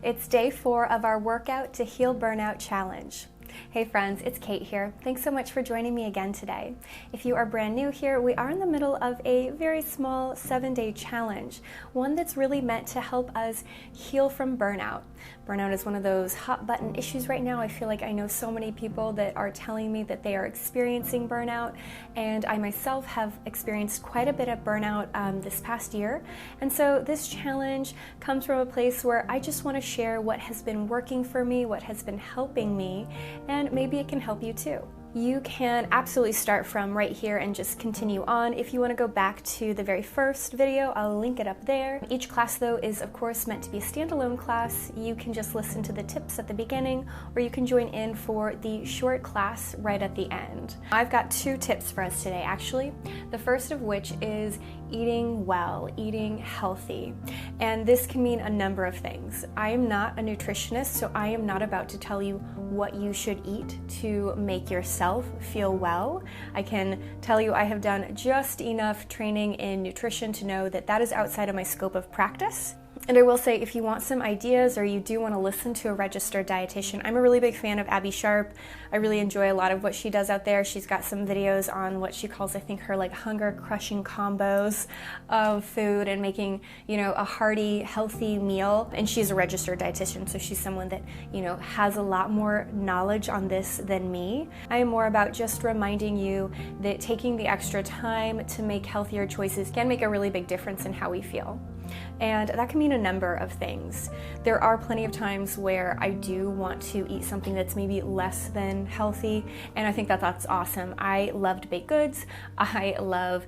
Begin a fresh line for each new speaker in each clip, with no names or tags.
It's day 4 of our Workout to Heal Burnout Challenge. Hey friends, it's Kate here. Thanks so much for joining me again today. If you are brand new here, we are in the middle of a very small 7-day challenge, one that's really meant to help us heal from burnout. Burnout is one of those hot button issues right now. I feel like I know so many people that are telling me that they are experiencing burnout, and I myself have experienced quite a bit of burnout this past year. And so this challenge comes from a place where I just want to share what has been working for me, what has been helping me, and maybe it can help you too. You can absolutely start from right here and just continue on. If you want to go back to the very first video, I'll link it up there. Each class though is of course meant to be a standalone class. You can just listen to the tips at the beginning, or you can join in for the short class right at the end. I've got 2 tips for us today actually. The first of which is eating well, eating healthy. And this can mean a number of things. I am not a nutritionist, so I am not about to tell you what you should eat to make yourself feel well. I can tell you I have done just enough training in nutrition to know that that is outside of my scope of practice. And I will say, if you want some ideas or you do want to listen to a registered dietitian, I'm a really big fan of Abby Sharp. I really enjoy a lot of what she does out there. She's got some videos on what she calls, I think, her like hunger crushing combos of food and making, a hearty, healthy meal. And she's a registered dietitian, so she's someone that, has a lot more knowledge on this than me. I am more about just reminding you that taking the extra time to make healthier choices can make a really big difference in how we feel. And that can mean a number of things. There are plenty of times where I do want to eat something that's maybe less than healthy, and I think that that's awesome. I loved baked goods. I love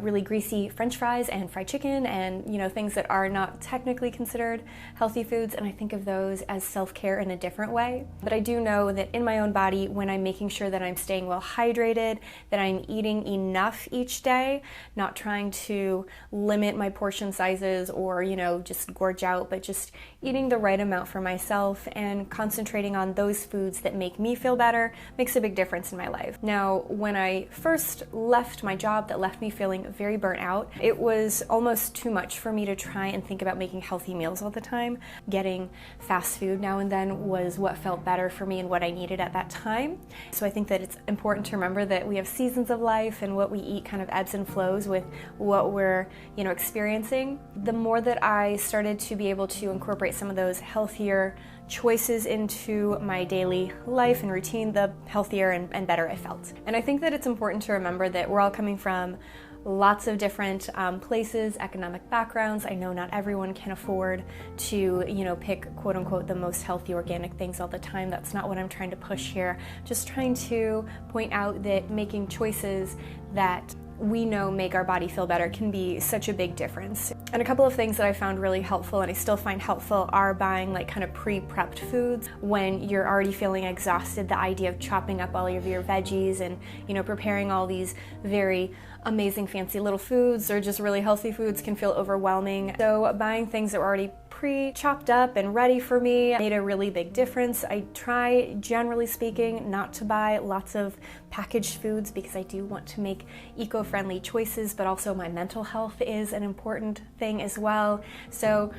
really greasy French fries and fried chicken and, things that are not technically considered healthy foods, and I think of those as self-care in a different way. But I do know that in my own body, when I'm making sure that I'm staying well hydrated, that I'm eating enough each day, not trying to limit my portion sizes or, just gorge out, but just eating the right amount for myself and concentrating on those foods that make me feel better makes a big difference in my life. Now, when I first left my job that left me feeling very burnt out, it was almost too much for me to try and think about making healthy meals all the time. Getting fast food now and then was what felt better for me and what I needed at that time. So I think that it's important to remember that we have seasons of life, and what we eat kind of ebbs and flows with what we're, experiencing. The more that I started to be able to incorporate some of those healthier choices into my daily life and routine, the healthier and better I felt. And I think that it's important to remember that we're all coming from lots of different places, economic backgrounds. I know not everyone can afford to, pick quote unquote the most healthy organic things all the time. That's not what I'm trying to push here. Just trying to point out that making choices that we know make our body feel better can be such a big difference. And a couple of things that I found really helpful and I still find helpful are buying like kind of pre-prepped foods when you're already feeling exhausted. The idea of chopping up all of your veggies and, preparing all these very amazing fancy little foods or just really healthy foods can feel overwhelming. So buying things that were already pre-chopped up and ready for me made a really big difference. I try, generally speaking, not to buy lots of packaged foods because I do want to make eco-friendly choices, but also my mental health is an important thing as well. So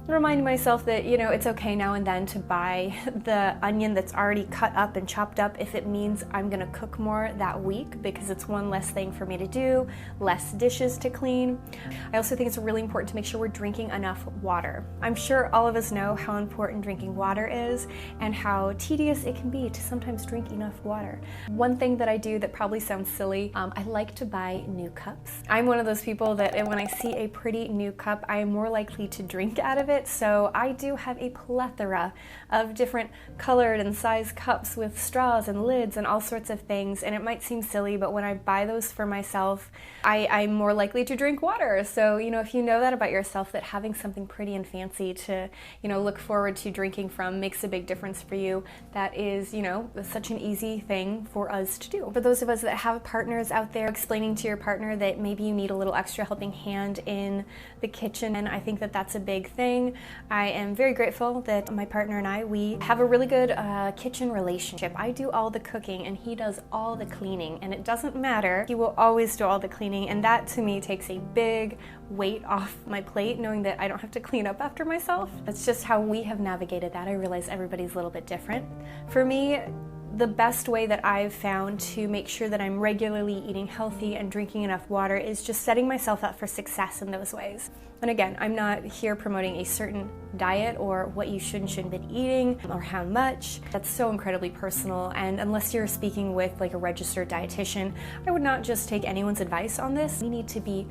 reminding myself that, it's okay now and then to buy the onion that's already cut up and chopped up if it means I'm gonna cook more that week, because it's one less thing for me to do, less dishes to clean. I also think it's really important to make sure we're drinking enough water. I'm sure all of us know how important drinking water is and how tedious it can be to sometimes drink enough water. One thing that I do that probably sounds silly, I like to buy new cups. I'm one of those people that when I see a pretty new cup, I am more likely to drink out of it. So I do have a plethora of different colored and sized cups with straws and lids and all sorts of things, and it might seem silly, but when I buy those for myself, I'm more likely to drink water. So, if you know that about yourself, that having something pretty and fancy to, look forward to drinking from makes a big difference for you, that is, such an easy thing for us to do. For those of us that have partners out there, explaining to your partner that maybe you need a little extra helping hand in the kitchen, and I think that that's a big thing. cooking. I am very grateful that my partner and I, we have a really good kitchen relationship. I do all the cooking and he does all the cleaning, and it doesn't matter. He will always do all the cleaning, and that to me takes a big weight off my plate, knowing that I don't have to clean up after myself. That's just how we have navigated that. I realize everybody's a little bit different. For me, the best way that I've found to make sure that I'm regularly eating healthy and drinking enough water is just setting myself up for success in those ways. And again, I'm not here promoting a certain diet or what you should and shouldn't be eating or how much. That's so incredibly personal, and unless you're speaking with like a registered dietitian, I would not just take anyone's advice on this. We need to be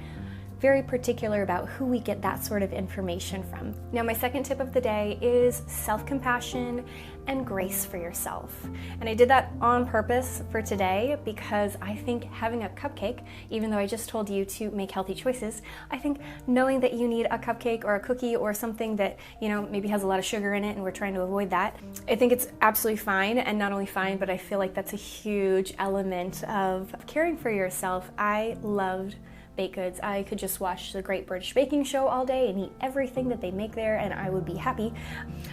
very particular about who we get that sort of information from. Now, my second tip of the day is self-compassion and grace for yourself. And I did that on purpose for today because I think having a cupcake, even though I just told you to make healthy choices, I think knowing that you need a cupcake or a cookie or something that, you know, maybe has a lot of sugar in it and we're trying to avoid that, I think it's absolutely fine. And not only fine, but I feel like that's a huge element of caring for yourself. I loved baked goods. I could just watch the Great British Baking Show all day and eat everything that they make there, and I would be happy,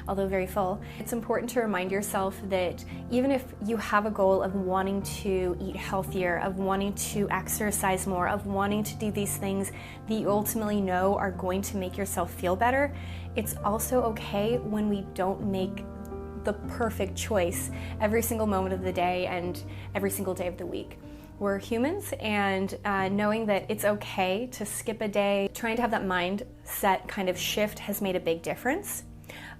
although very full. It's important to remind yourself that even if you have a goal of wanting to eat healthier, of wanting to exercise more, of wanting to do these things that you ultimately know are going to make yourself feel better, it's also okay when we don't make the perfect choice every single moment of the day and every single day of the week. We're humans, and knowing that it's okay to skip a day, trying to have that mindset kind of shift has made a big difference.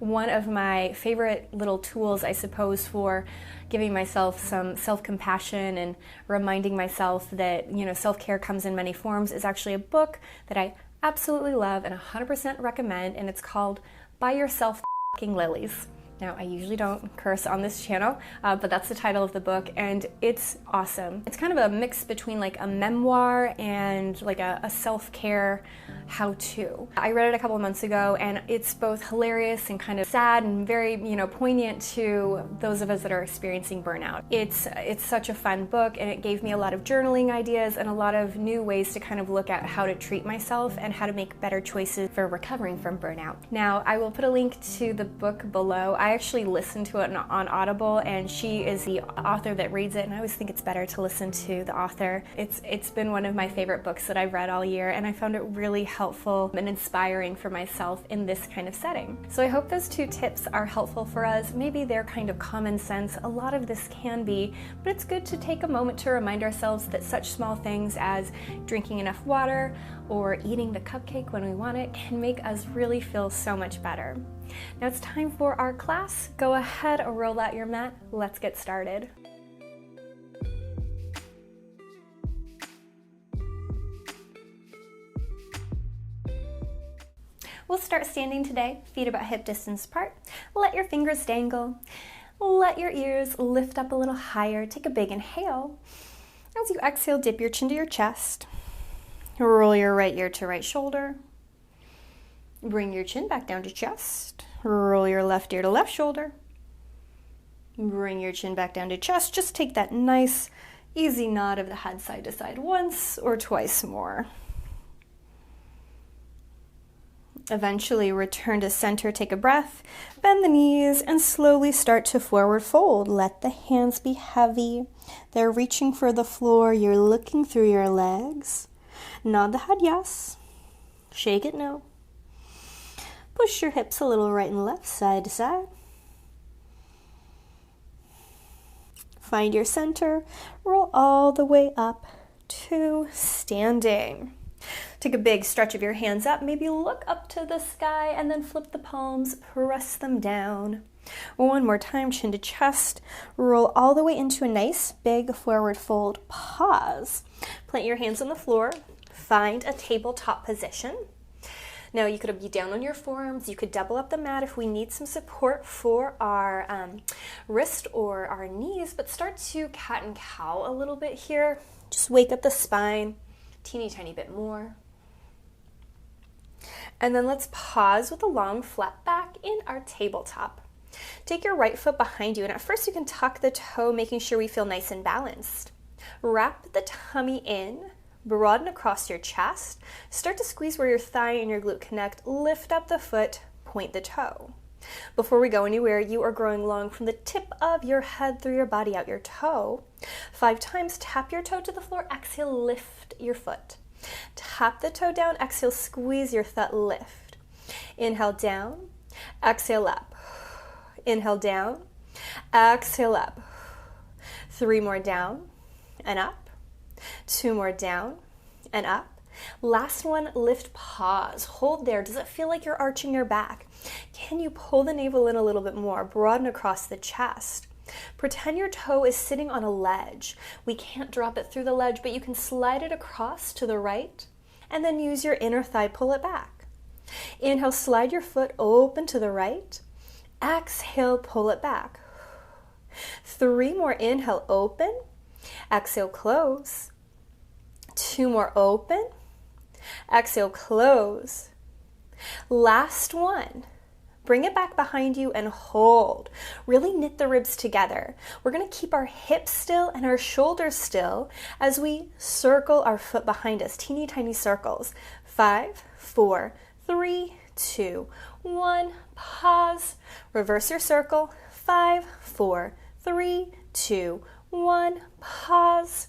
One of my favorite little tools, I suppose, for giving myself some self-compassion and reminding myself that, you know, self-care comes in many forms is actually a book that I absolutely love and 100% recommend, and it's called Buy Yourself F***ing Lilies. Now, I usually don't curse on this channel, but that's the title of the book, and it's awesome. It's kind of a mix between like a memoir and like a self-care how-to. I read it a couple of months ago, and it's both hilarious and kind of sad and very, you know, poignant to those of us that are experiencing burnout. It's such a fun book, and it gave me a lot of journaling ideas and a lot of new ways to kind of look at how to treat myself and how to make better choices for recovering from burnout. Now, I will put a link to the book below. I actually listened to it on Audible, and she is the author that reads it, and I always think it's better to listen to the author. It's been one of my favorite books that I've read all year, and I found it really helpful and inspiring for myself in this kind of setting. So I hope those two tips are helpful for us. Maybe they're kind of common sense. A lot of this can be, but it's good to take a moment to remind ourselves that such small things as drinking enough water or eating the cupcake when we want it can make us really feel so much better. Now it's time for our class. Go ahead and roll out your mat. Let's get started. We'll start standing today, feet about hip distance apart. Let your fingers dangle. Let your ears lift up a little higher. Take a big inhale. As you exhale, dip your chin to your chest. Roll your right ear to right shoulder. Bring your chin back down to chest. Roll your left ear to left shoulder. Bring your chin back down to chest. Just take that nice, easy nod of the head side to side once or twice more. Eventually return to center, take a breath, bend the knees, and slowly start to forward fold. Let the hands be heavy. They're reaching for the floor. You're looking through your legs. Nod the head yes. Shake it no. Push your hips a little right and left, side to side. Find your center. Roll all the way up to standing. Take a big stretch of your hands up. Maybe look up to the sky and then flip the palms, press them down. One more time, chin to chest. Roll all the way into a nice big forward fold. Pause. Plant your hands on the floor. Find a tabletop position. Now you could be down on your forearms. You could double up the mat if we need some support for our wrist or our knees, but start to cat and cow a little bit here. Just wake up the spine, teeny tiny bit more. And then let's pause with a long flat back in our tabletop. Take your right foot behind you, and at first you can tuck the toe, making sure we feel nice and balanced. Wrap the tummy in, broaden across your chest. Start to squeeze where your thigh and your glute connect. Lift up the foot, point the toe. Before we go anywhere, you are growing long from the tip of your head through your body out your toe. 5 times, tap your toe to the floor, exhale, lift your foot. Tap the toe down, exhale, squeeze your thigh, lift. Inhale down, exhale up. Inhale down, exhale up. 3 more down and up. 2 more down and up. Last one, lift, pause. Hold there. Does it feel like you're arching your back? Can you pull the navel in a little bit more? Broaden across the chest. Pretend your toe is sitting on a ledge. We can't drop it through the ledge, but you can slide it across to the right and then use your inner thigh, pull it back. Inhale, slide your foot open to the right. Exhale, pull it back. 3 more, inhale, open. Exhale, close. 2 more, open. Exhale, close. Last one. Bring it back behind you and hold. Really knit the ribs together. We're going to keep our hips still and our shoulders still as we circle our foot behind us. Teeny tiny circles. 5, 4, 3, 2, 1. Pause. Reverse your circle. 5, 4, 3, 2, 1. Pause.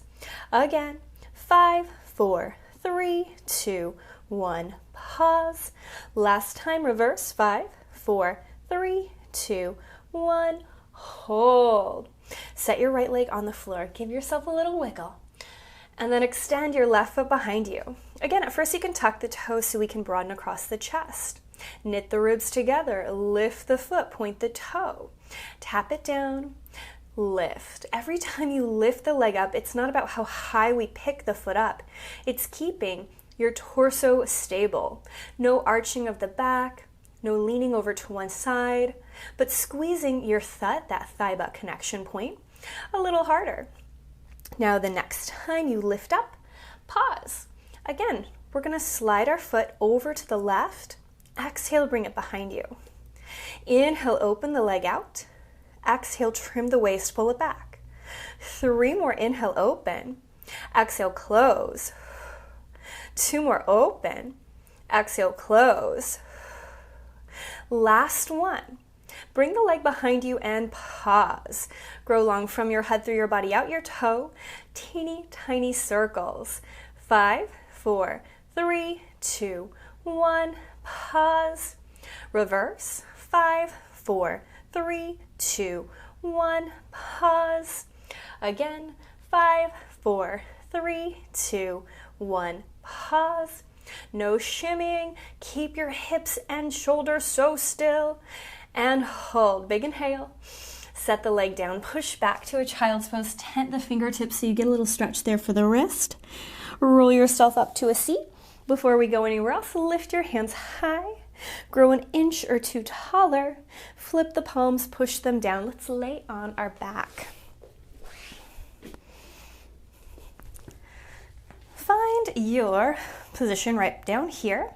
Again. 5, 4, 3, 2, 1. Pause. Last time, reverse. 5, 4, 3, 2, 1. Hold. Set your right leg on the floor. Give yourself a little wiggle. And then extend your left foot behind you. Again, at first you can tuck the toes so we can broaden across the chest. Knit the ribs together. Lift the foot. Point the toe. Tap it down. Lift. Every time you lift the leg up, it's not about how high we pick the foot up. It's keeping your torso stable. No arching of the back, no leaning over to one side, but squeezing your thigh, that thigh-butt connection point, a little harder. Now the next time you lift up, pause. Again, we're going to slide our foot over to the left. Exhale, bring it behind you. Inhale, open the leg out. Exhale, trim the waist, pull it back. 3 more, inhale, open. Exhale, close. 2 more, open. Exhale, close. Last one. Bring the leg behind you and pause. Grow long from your head through your body out your toe. Teeny tiny circles. 5, 4, 3, 2, 1. Pause. Reverse. 5, 4, 3, 2, 1. Pause. Again. 5, 4, 3, 2, 1. Pause. No shimmying. Keep your hips and shoulders so still. And hold. Big inhale. Set the leg down. Push back to a child's pose. Tent the fingertips so you get a little stretch there for the wrist. Roll yourself up to a seat. Before we go anywhere else, lift your hands high. Grow an inch or 2 taller. Flip the palms, push them down. Let's lay on our back. Find your position right down here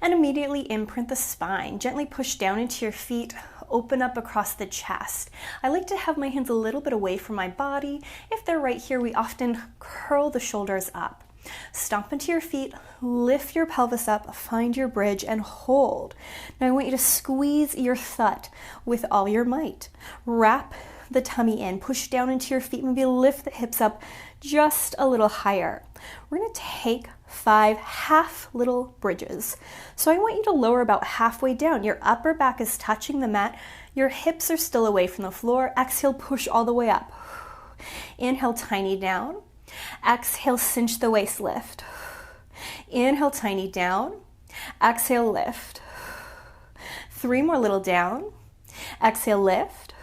and immediately imprint the spine. Gently push down into your feet, open up across the chest. I like to have my hands a little bit away from my body. If they're right here, we often curl the shoulders up. Stomp into your feet, lift your pelvis up, find your bridge, and hold. Now I want you to squeeze your thud with all your might. Wrap the tummy in, push down into your feet, maybe lift the hips up just a little higher. We're going to take 5 half little bridges. So I want you to lower about halfway down. Your upper back is touching the mat. Your hips are still away from the floor. Exhale, push all the way up. Inhale, tiny down. Exhale, cinch the waist, lift. Inhale, tiny down. Exhale, lift. 3 more little down. Exhale, lift.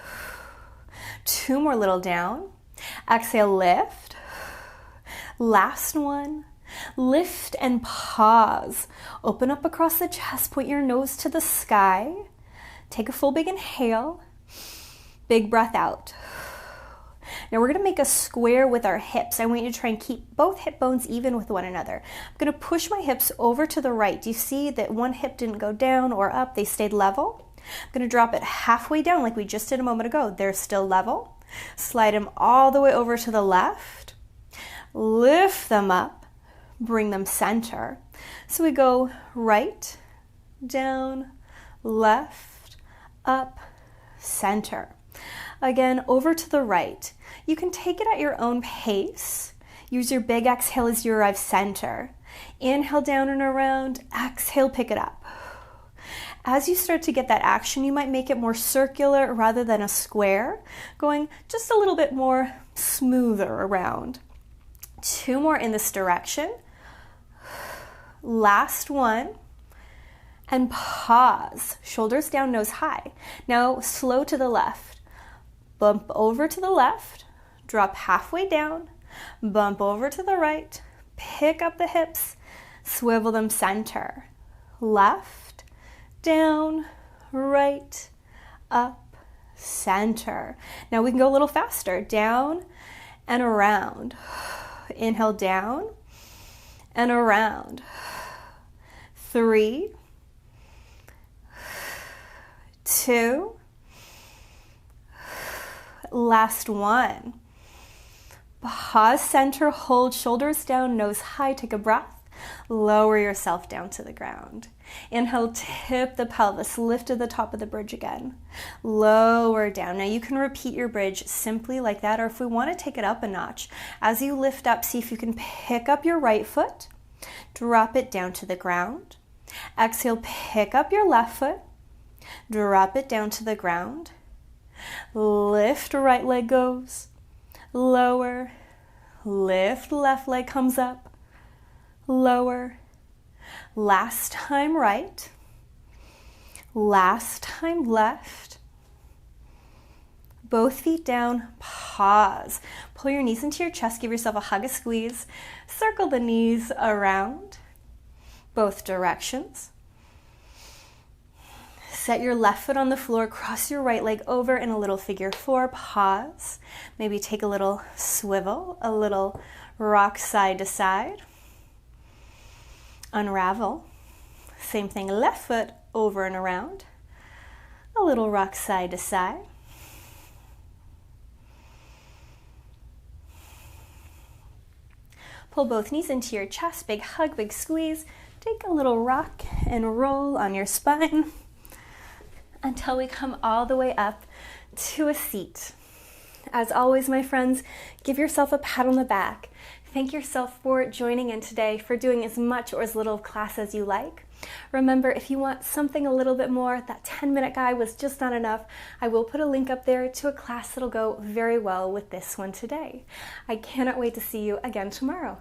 2 more little down. Exhale, lift. Last one. Lift and pause. Open up across the chest. Point your nose to the sky. Take a full big inhale. Big breath out. Now we're going to make a square with our hips. I want you to try and keep both hip bones even with one another. I'm going to push my hips over to the right. Do you see that one hip didn't go down or up? They stayed level. I'm going to drop it halfway down like we just did a moment ago. They're still level. Slide them all the way over to the left. Lift them up. Bring them center. So we go right, down, left, up, center. Again, over to the right. You can take it at your own pace. Use your big exhale as you arrive center. Inhale down and around, exhale, pick it up. As you start to get that action, you might make it more circular rather than a square, going just a little bit more smoother around. 2 more in this direction. Last one. And pause. Shoulders down, nose high. Now slow to the left. Bump over to the left. Drop halfway down. Bump over to the right. Pick up the hips. Swivel them center. Left, down, right, up, center. Now we can go a little faster. Down and around. Inhale down and around. 3, 2, last one. Pause, center, hold, shoulders down, nose high, take a breath. Lower yourself down to the ground. Inhale, tip the pelvis, lift to the top of the bridge again. Lower down. Now you can repeat your bridge simply like that, or if we want to take it up a notch, as you lift up, see if you can pick up your right foot, drop it down to the ground. Exhale, pick up your left foot, drop it down to the ground. Lift, right leg goes. Lower, lift, left leg comes up, lower, last time right, last time left, both feet down, pause, pull your knees into your chest, give yourself a hug, a squeeze, circle the knees around, both directions. Set your left foot on the floor, cross your right leg over in a little figure 4, pause. Maybe take a little swivel, a little rock side to side. Unravel. Same thing, left foot over and around. A little rock side to side. Pull both knees into your chest, big hug, big squeeze. Take a little rock and roll on your spine until we come all the way up to a seat. As always, my friends, give yourself a pat on the back. Thank yourself for joining in today, for doing as much or as little class as you like. Remember, if you want something a little bit more, that 10-minute guide was just not enough. I will put a link up there to a class that'll go very well with this one today. I cannot wait to see you again tomorrow.